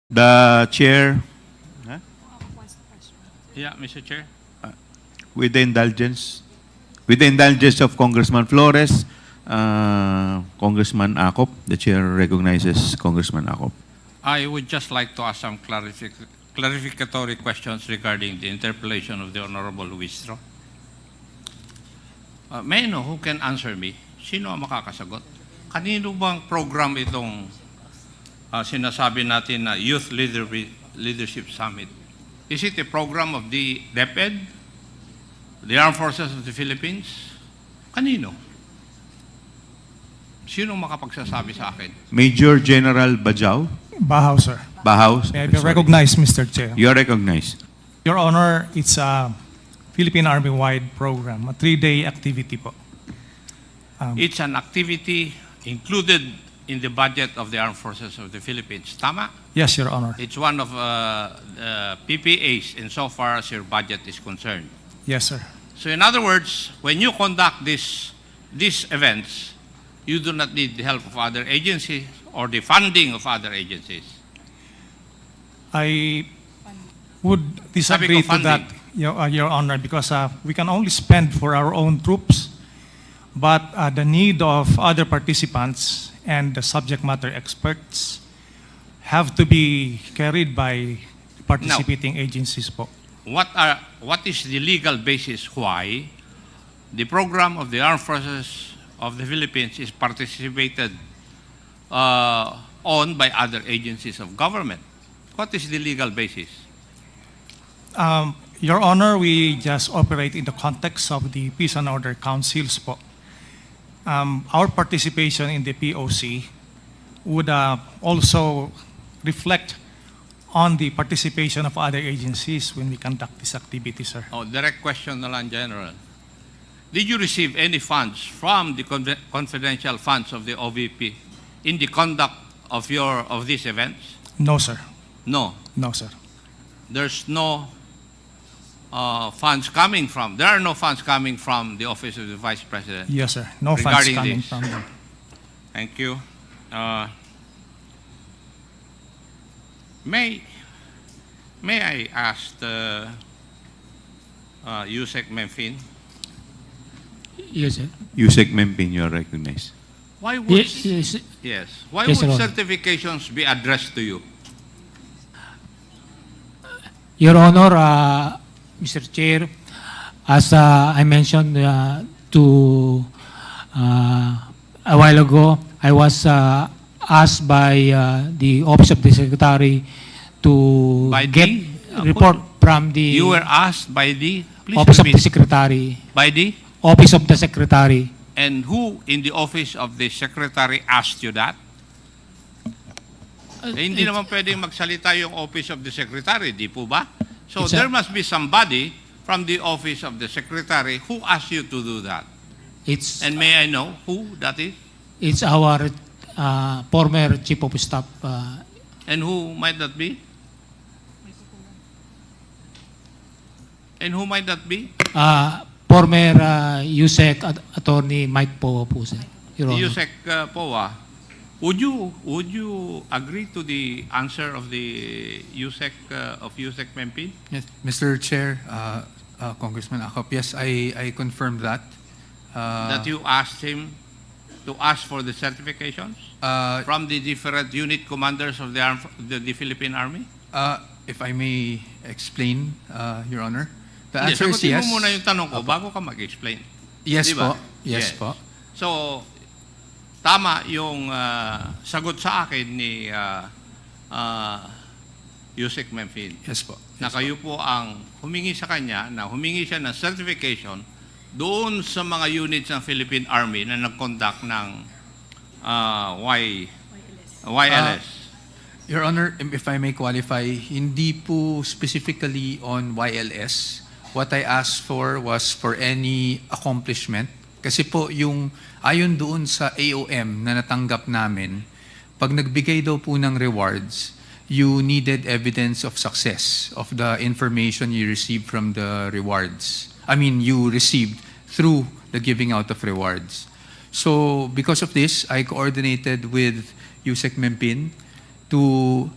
The chair, Yeah, Mr. Chair. with the indulgence of Congressman Flores, Congressman Acop, the chair recognizes Congressman Acop. I would just like to ask some clarificatory questions regarding the interpellation of the Honorable Luistro. May I know who can answer me? Sino ang makakasagot? Kanino bang program itong sinasabi natin na Youth Leadership Summit? Is it a program of the Deped, the Armed Forces of the Philippines? Kanino? Sino makapagsasabi sa akin? Major General Bajau, Bahaw, sir. Bahaw. May I be recognized, Mr. Chair? You are recognized. Your Honor, it's a Philippine Army-wide program, a 3-day activity po. It's an activity included in the budget of the Armed Forces of the Philippines. Tama? Yes, Your Honor. It's one of PPAs insofar as your budget is concerned. Yes, sir. So in other words, when you conduct these events, you do not need the help of other agencies or the funding of other agencies. I would disagree to that, Your Honor, because we can only spend for our own troops, but the need of other participants and the subject matter experts have to be carried by participating agencies po. What is the legal basis why the program of the Armed Forces of the Philippines is participated on by other agencies of government? What is the legal basis? Your Honor, we just operate in the context of the Peace and Order Councils po. Our participation in the POC would also reflect on the participation of other agencies when we conduct this activity, sir. Oh, direct question na lang, General. Did you receive any funds from the confidential funds of the OVP in the conduct of these events? No, sir. No. No, sir. There's no funds coming from. There are no funds coming from the Office of the Vice President. Yes, sir. No funds Regarding coming this. from them. Thank you. May I ask Yusek Memphine? Yes, sir. Yusek Mempin, you are recognized. Why would Yes. Why Yes, would Your Honor. certifications be addressed to you? Your Honor, Mr. Chair, as I mentioned to a while ago, I was asked by the Office of the Secretary to By get the- report from the You were asked by the Office of the Secretary. by the Office of the Secretary. and who in the office of the secretary asked you that? Hindi naman pwedeng magsalita yung office of the secretary, di po ba? So It's a- there must be somebody from the office of the secretary who asked you to do that. It's And may I know who that is? it's our former Chief of Staff. And who might that be? And who might that be? Former USEC Attorney Mike Poe po, sir. Your Honor. Yusek Poa, would you agree to the answer of the Yusek Mempin? Yes, Mr. Chair, Congressman Acop, yes, I confirm that. That you asked him to ask for the certifications from the different unit commanders of the Philippine Army? If I may explain, Your Honor, the Hindi, answer is sagutin yes. mo muna yung tanong ko bago ka mag-explain. Yes Di ba? po. Yes po. So, tama yung sagot sa akin ni Yusek Memphin. Yes po. Na kayo po ang humingi sa kanya na humingi siya ng certification doon sa mga units ng Philippine Army na nag-conduct ng YLS. Your Honor, if I may qualify, hindi po specifically on YLS. What I asked for was for any accomplishment. Kasi po yung ayon doon sa AOM na natanggap namin, pag nagbigay daw po ng rewards, you needed evidence of success of the information you received from the rewards. I mean, you received through the giving out of rewards. So because of this, I coordinated with Yusek Mempin to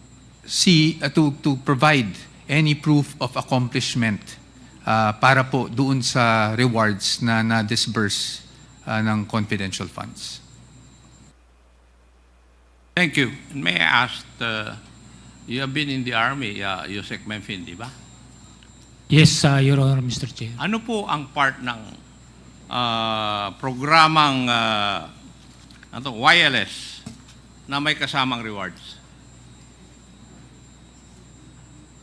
to provide any proof of accomplishment para po doon sa rewards na na-disburse ng confidential funds. Thank you. And may I ask, you have been in the Army, Yusek Memphis, di ba? Yes, Your Honor, Mr. Chair. Ano po ang part ng programang wireless na may kasamang rewards?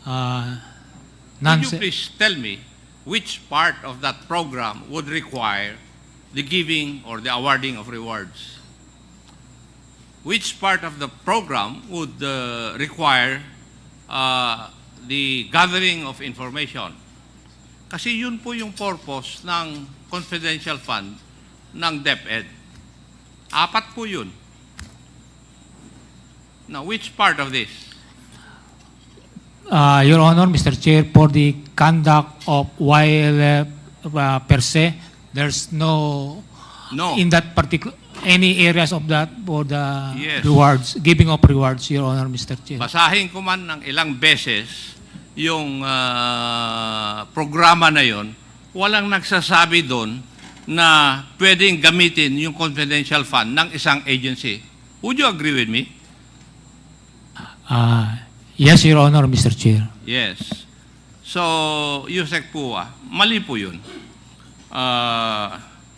Could you please tell me which part of that program would require the giving or the awarding of rewards? Which part of the program would require the gathering of information? Kasi yun po yung purpose ng confidential fund ng Deped. 4 po yun. Now, which part of this? Your Honor, Mr. Chair, for the conduct of YLF per se, there's no, in that particular, any areas of that for the Yes. rewards, giving of rewards, Your Honor, Mr. Chair. Basahin ko man ng ilang beses yung programa na yon, walang nagsasabi doon na pwedeng gamitin yung confidential fund ng isang agency. Would you agree with me? Yes, Your Honor, Mr. Chair. Yes. So, Yusek po, mali po yun.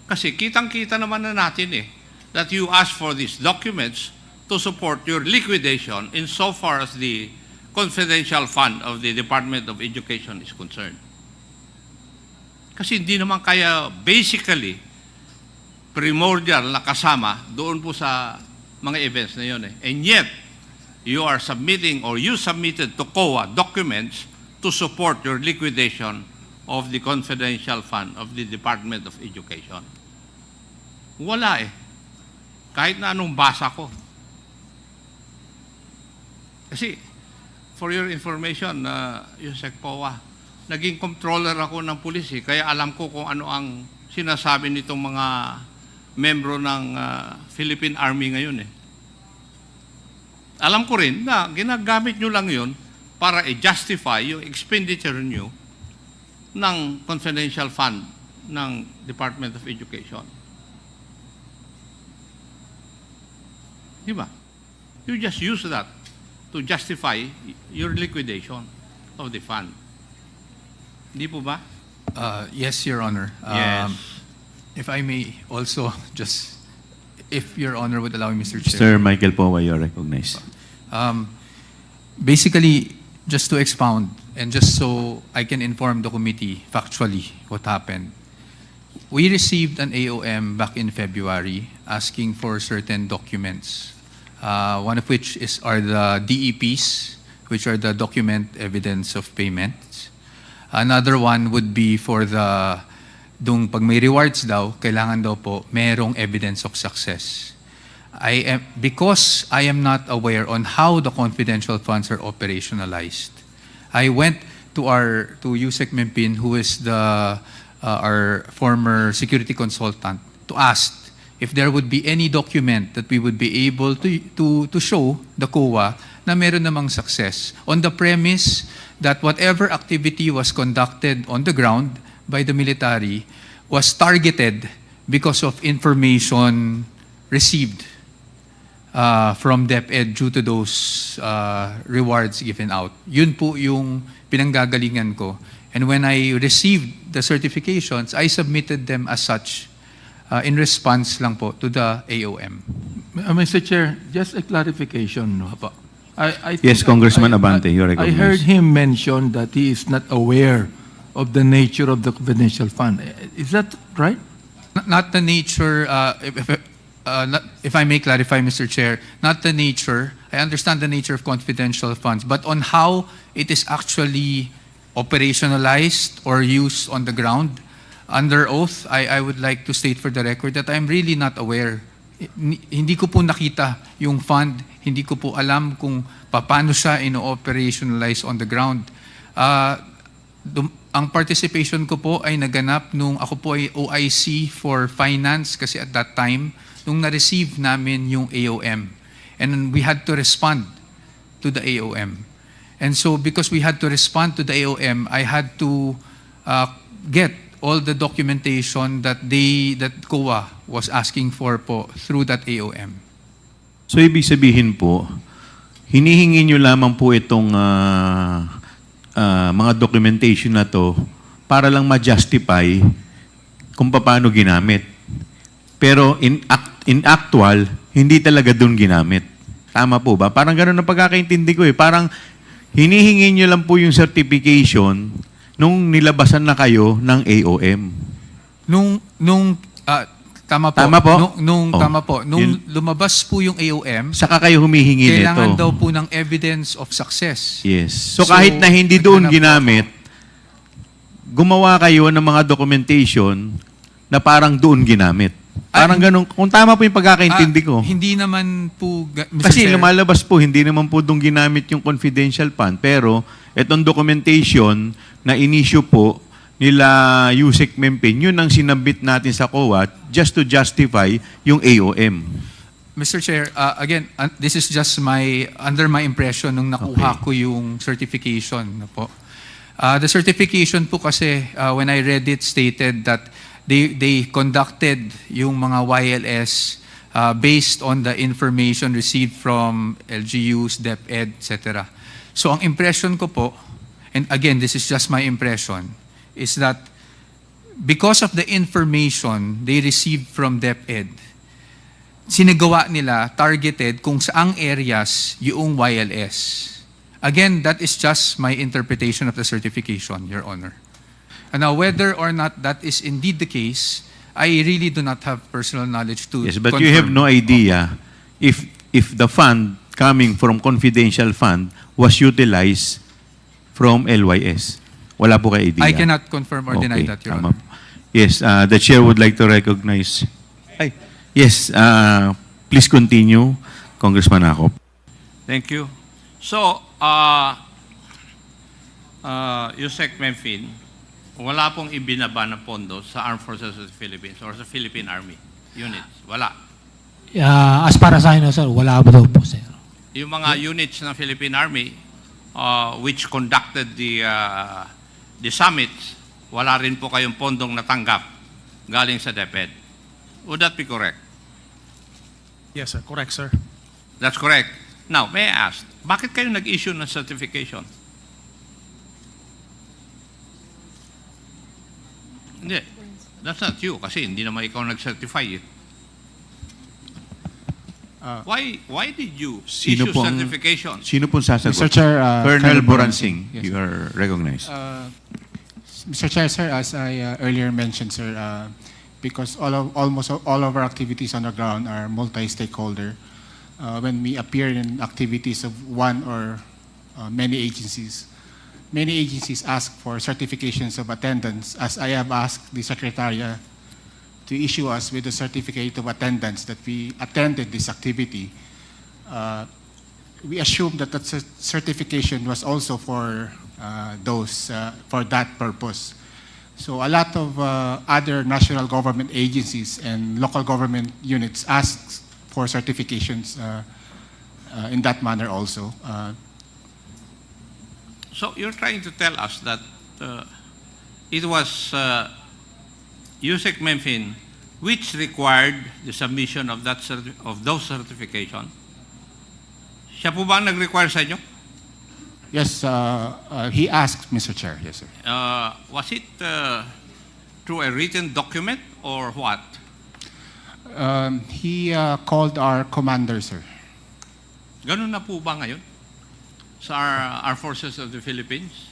Kasi kitang-kita naman na natin that you ask for these documents to support your liquidation insofar as the confidential fund of the Department of Education is concerned. Kasi hindi naman kaya basically primordial na kasama doon po sa mga events na yun. And yet, you are submitting or you submitted to COA documents to support your liquidation of the confidential fund of the Department of Education. Wala Kahit na anong basa ko. Kasi, for your information, Yusek Powa, naging controller ako ng pulis kaya alam ko kung ano ang sinasabi nitong mga membro ng Philippine Army ngayon Alam ko rin na ginagamit nyo lang yun para i-justify yung expenditure nyo ng confidential fund ng Department of Education. Di ba? You just use that to justify your liquidation of the fund. Di po ba? Yes, Your Honor. Yes. If I may also just, if Your Honor would allow me, Mr. Chair. Sir Michael Powa, you're recognized. Basically, just to expound and just so I can inform the committee factually what happened. We received an AOM back in February asking for certain documents. One of which are the DEPs, which are the document evidence of payments. Another one would be for pag may rewards daw, kailangan daw po merong evidence of success. Because I am not aware on how the confidential funds are operationalized, I went to Yusek Mempin, who is our former security consultant, to ask if there would be any document that we would be able to show the COA na meron namang success on the premise that whatever activity was conducted on the ground by the military was targeted because of information received from Deped due to those rewards given out. Yun po yung pinanggagalingan ko. And when I received the certifications, I submitted them as such in response lang po to the AOM. Mr. Chair, just a clarification. No? I think Yes, Congressman Abante, you're I recognized. heard him mention that he is not aware of the nature of the confidential fund. Is that right? Not the nature, if I may clarify, Mr. Chair, not the nature, I understand the nature of confidential funds, but on how it is actually operationalized or used on the ground, under oath, I would like to state for the record that I'm really not aware. Hindi ko po nakita yung fund, hindi ko po alam kung paano siya ino-operationalize on the ground. Ang participation ko po ay naganap nung ako po ay OIC for finance kasi at that time, nung na-receive namin yung AOM. And we had to respond to the AOM. And so because we had to respond to the AOM, I had to get all the documentation that COA was asking for po through that AOM. So, ibig sabihin po, hinihingi nyo lamang po itong mga documentation na to para lang ma-justify kung paano ginamit. Pero in actual, hindi talaga doon ginamit. Tama po ba? Parang gano'n ang pagkakaintindi ko eh. Parang hinihingi nyo lang po yung certification nung nilabasan na kayo ng AOM. Tama po. Tama po? Tama po. Nung Yun. lumabas po yung AOM, Saka kayo humihingi nito. kailangan daw po ng evidence of success. Yes. So kahit na hindi doon naghanap po ginamit, gumawa kayo ng mga documentation na parang doon ginamit. Parang ganun. Kung tama po yung pagkakaintindi ko. Hindi naman po, Mr. Kasi Chair, lumalabas po, hindi naman po doon ginamit yung confidential fund. Pero itong documentation na in-issue po nila Yusek Mempin, yun ang sinabit natin sa COA just to justify yung AOM. Mr. Chair, again, this is just under my impression nung nakuha Okay. ko yung certification. Po. The certification po kasi, when I read it, stated that they conducted yung mga YLS based on the information received from LGUs, Deped, etc. So ang impression ko po, and again, this is just my impression, is that because of the information they received from DepEd, sinagawa nila, targeted kung saang areas yung YLS. Again, that is just my interpretation of the certification, Your Honor. And now, whether or not that is indeed the case, I really do not have personal knowledge to Yes, but confirm. you have no idea if the fund coming from confidential fund was utilized from LYS. Wala po kayo idea. I cannot confirm or deny Okay, that, Your tama Honor. po. Yes, the chair would like to recognize. Yes, please continue, Congressman Akop. Thank you. So, Yusek Memphine, wala pong ibinaba na pondo sa Armed Forces of the Philippines or sa Philippine Army units. Wala. As far as I know, sir, wala po daw po, sir. Yung mga units ng Philippine Army which conducted the summits, wala rin po kayong pondong natanggap galing sa DepEd. Would that be correct? Yes, sir. Correct, sir. That's correct. Now, may I ask, bakit kayo nag-issue ng certification? Hindi. That's not you kasi hindi naman ikaw nag-certify eh. Why did you issue certification? Sino pong sasagot? Mr. Chair, Colonel Colonel Boransing, Boransing. Yes, you are recognized. Mr. Chair, sir, as I earlier mentioned, sir, because almost all of our activities on the ground are multi-stakeholder. When we appear in activities of one or many agencies ask for certifications of attendance, as I have asked the Secretariat to issue us with a certificate of attendance that we attended this activity. We assume that that certification was also for for that purpose. So a lot of other national government agencies and local government units ask for certifications in that manner also. So you're trying to tell us that it was Yusek Memphine which required the submission of those certification. Siya po ba ang nag-require sa inyo? Yes, he asked, Mr. Chair. Yes, sir. Was it through a written document or what? He called our commander, sir. Ganun na po ba ngayon sa Armed Forces of the Philippines?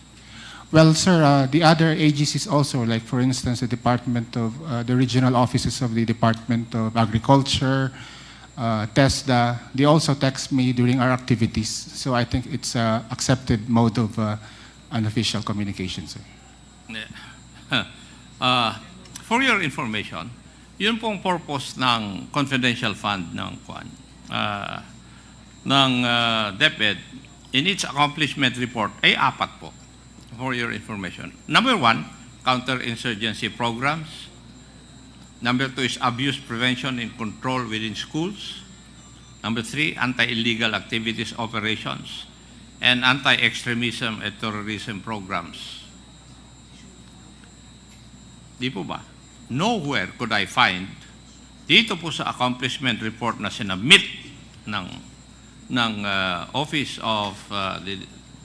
Well, sir, the other agencies also, like for instance, the Department of, the regional offices of the Department of Agriculture, TESDA, they also text me during our activities. So I think it's an accepted mode of unofficial communication, sir. For your information, yun pong purpose ng confidential fund ng DepEd in its accomplishment report ay 4 po. For your information. Number 1, counterinsurgency programs. Number 2 is abuse prevention and control within schools. Number 3, anti-illegal activities operations. and anti-extremism and terrorism programs. Di po ba? Nowhere could I find, dito po sa accomplishment report na sinabmit ng Office of the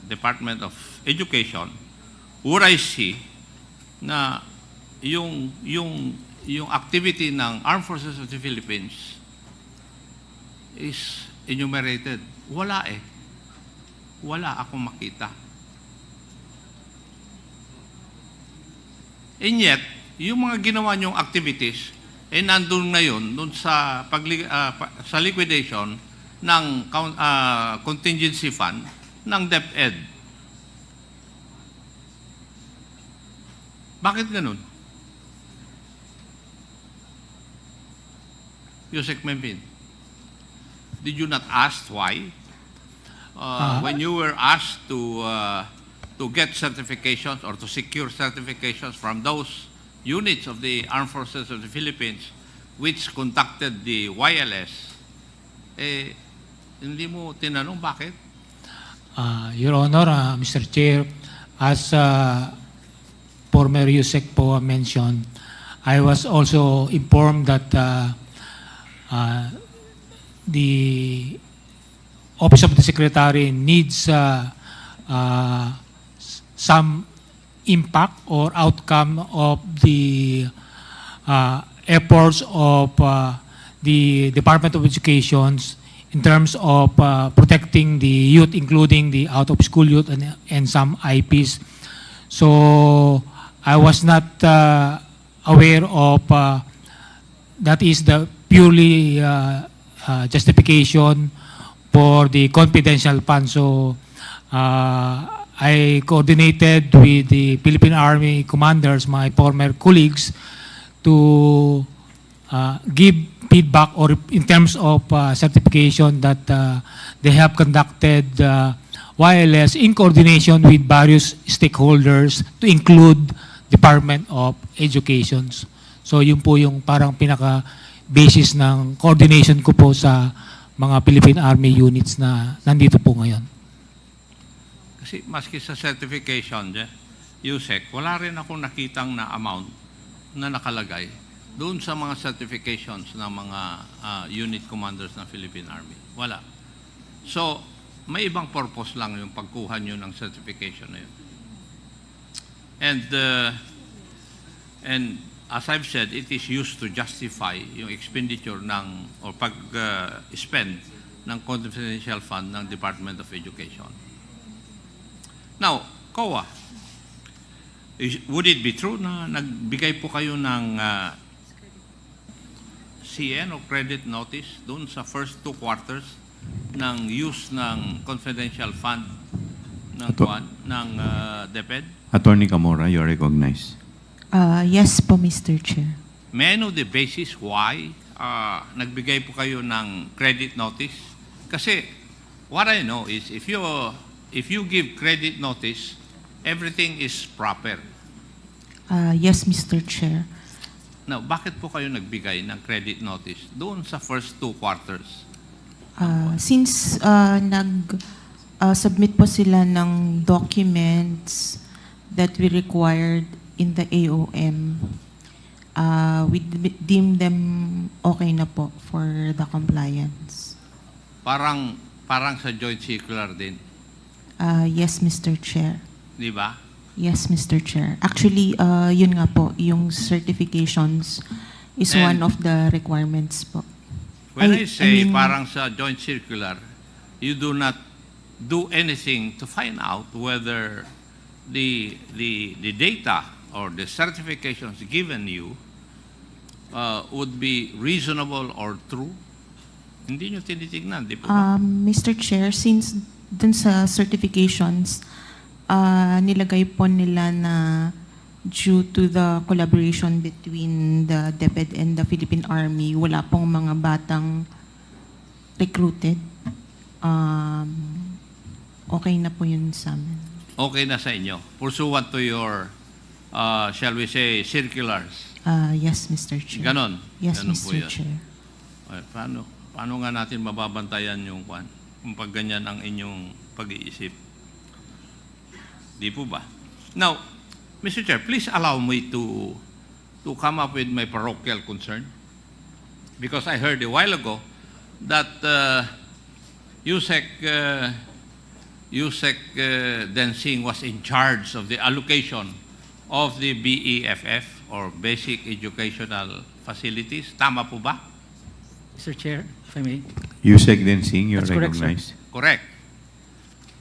Department of Education, would I see na yung activity ng Armed Forces of the Philippines is enumerated. Wala eh. Wala akong makita. And yet, yung mga ginawa niyong activities, nandun ngayon dun sa, sa liquidation ng contingency fund ng Deped. Bakit ganun? Yusek Mempin, did you not ask why? When you were asked to get certifications or to secure certifications from those units of the Armed Forces of the Philippines which conducted the YLS, hindi mo tinanong bakit? Your Honor, Mr. Chair, as former Yusek po mentioned, I was also informed that the Office of the Secretary needs some impact or outcome of the efforts of the Department of Education in terms of protecting the youth, including the out-of-school youth and some IPs. So I was not aware of that is the purely justification for the confidential fund. So I coordinated with the Philippine Army commanders, my former colleagues, to give feedback or in terms of certification that they have conducted YLS in coordination with various stakeholders to include Department of Education. So yun po yung parang pinaka-basis ng coordination ko po sa mga Philippine Army units na nandito po ngayon. Kasi maski sa certification, Yusek, wala rin akong nakitang na amount na nakalagay doon sa mga certifications ng mga unit commanders ng Philippine Army. Wala. So, may ibang purpose lang yung pagkuha nyo ng certification na yun. And as I've said, it is used to justify yung expenditure ng or pag-spend ng confidential fund ng Department of Education. Now, COA, would it be true na nagbigay po kayo ng CN o credit notice doon sa first 2 quarters ng use ng confidential fund ng Deped? Attorney Camora, you are recognized. Yes po, Mr. Chair. May I know the basis why nagbigay po kayo ng credit notice? Kasi what I know is if you give credit notice, everything is proper. Yes, Mr. Chair. Now, bakit po kayo nagbigay ng credit notice doon sa first 2 quarters? Since nag-submit po sila ng documents that we required in the AOM, we deem them okay na po for the compliance. Parang sa joint circular din, Yes, Mr. Chair. di ba? Yes, Mr. Chair. Actually, yun nga po, yung certifications is And- one of the requirements po. When I I say mean- parang sa joint circular, you do not do anything to find out whether the data or the certifications given you would be reasonable or true. Hindi nyo tinitignan, di po ba? Mr. Chair, since dun sa certifications, nilagay po nila na due to the collaboration between the Deped and the Philippine Army, wala pong mga batang recruited. Okay na po yun sa amin. Okay na sa inyo. Pursuant to your, shall we say, circulars. Yes, Mr. Chair. Ganon. Yes, Ganon po Mr. yun. Chair. Paano nga natin mababantayan yung kung pag ganyan ang inyong pag-iisip. Di po ba? Now, Mr. Chair, please allow me to come up with my parochial concern. Because I heard a while ago that Yusek Densing was in charge of the allocation of the BEFF or Basic Educational Facilities. Tama po ba? Mr. Chair, if I may. Yusek Densing, you're That's correct, sir. recognized. Correct.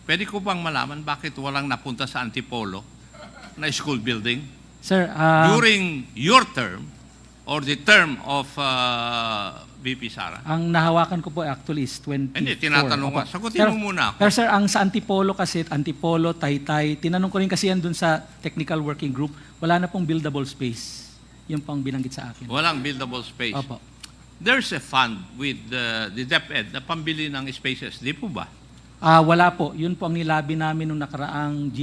Pwede ko bang malaman bakit walang napunta sa Antipolo na school building Sir, during your term or the term of VP Sara? ang nahawakan ko po actually is 24. Hindi, tinatanong Opo. ko. Sagutin mo muna ako. Pero sir, ang sa Antipolo kasi, Antipolo, Taytay, tinanong ko rin kasi yan dun sa technical working group, wala na pong buildable space. Yun pang binanggit sa akin. Walang buildable space. Opo. There's a fund with the Deped na pambili ng spaces. Di po ba? Wala po. Yun po ang nilabi namin nung nakaraang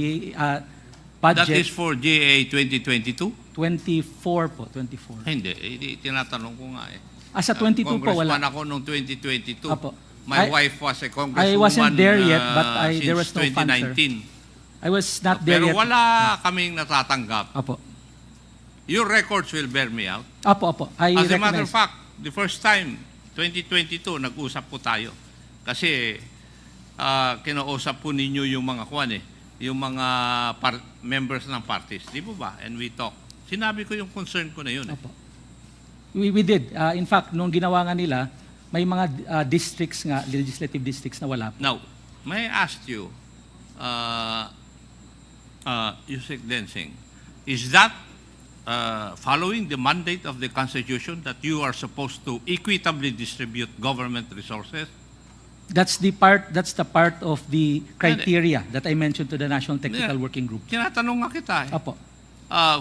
budget. That is for GA 2022? 24 po, 24. Hindi, tinatanong ko nga eh. Sa 22 po, wala. Congressman ako noong 2022. Opo. My wife was a congresswoman I wasn't there yet, but there was since no fund, sir. 2019. I was not there Pero yet. wala kaming natatanggap. Opo. Your records will bear me out. Opo. I As a matter of recognize. fact, the first time, 2022, nag-usap po tayo. Kasi kinausap po ninyo yung mga yung mga members ng parties. Di po ba? And we talk. Sinabi ko yung concern ko na yun. Opo. We did. In fact, nung ginawa nga nila, may mga districts nga, legislative districts na wala po. Now, may I ask you, Yusek Densing, is that following the mandate of the Constitution that you are supposed to equitably distribute government resources? That's the part of the criteria that I mentioned to the National Technical Working Group. Tinatanong nga kita eh. Opo.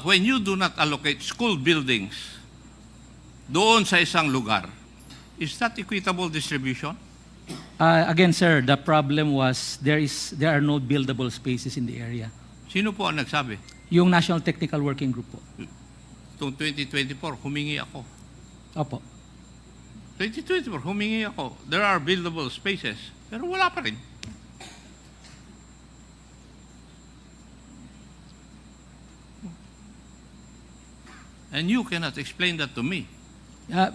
When you do not allocate school buildings doon sa isang lugar, is that equitable distribution? Again, sir, the problem was there are no buildable spaces in the area. Sino po ang nagsabi? Yung National Technical Working Group po. Itong 2024, humingi ako. Opo. 2024, humingi ako. There are buildable spaces, pero wala pa rin. And you cannot explain that to me.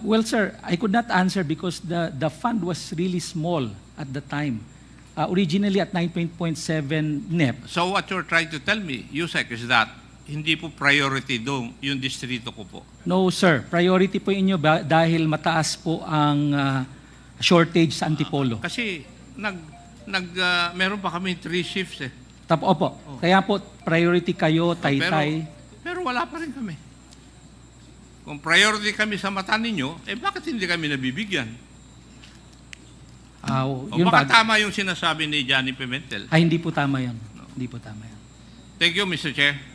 Well, sir, I could not answer because the fund was really small at the time. Originally at 9.7 NEP. So what you're trying to tell me, Yusek, is that hindi po priority doon yung distrito ko po. No, sir. Priority po inyo dahil mataas po ang shortage sa Antipolo. Kasi meron pa kami 3 shifts eh. Opo. Kaya po, priority kayo, Taytay. Pero wala pa rin kami. Kung priority kami sa mata ninyo, bakit hindi kami nabibigyan? Yun baka ba? tama yung sinasabi ni Johnny Pimentel. Hindi po tama yan. Hindi po tama yan. Thank you, Mr. Chair.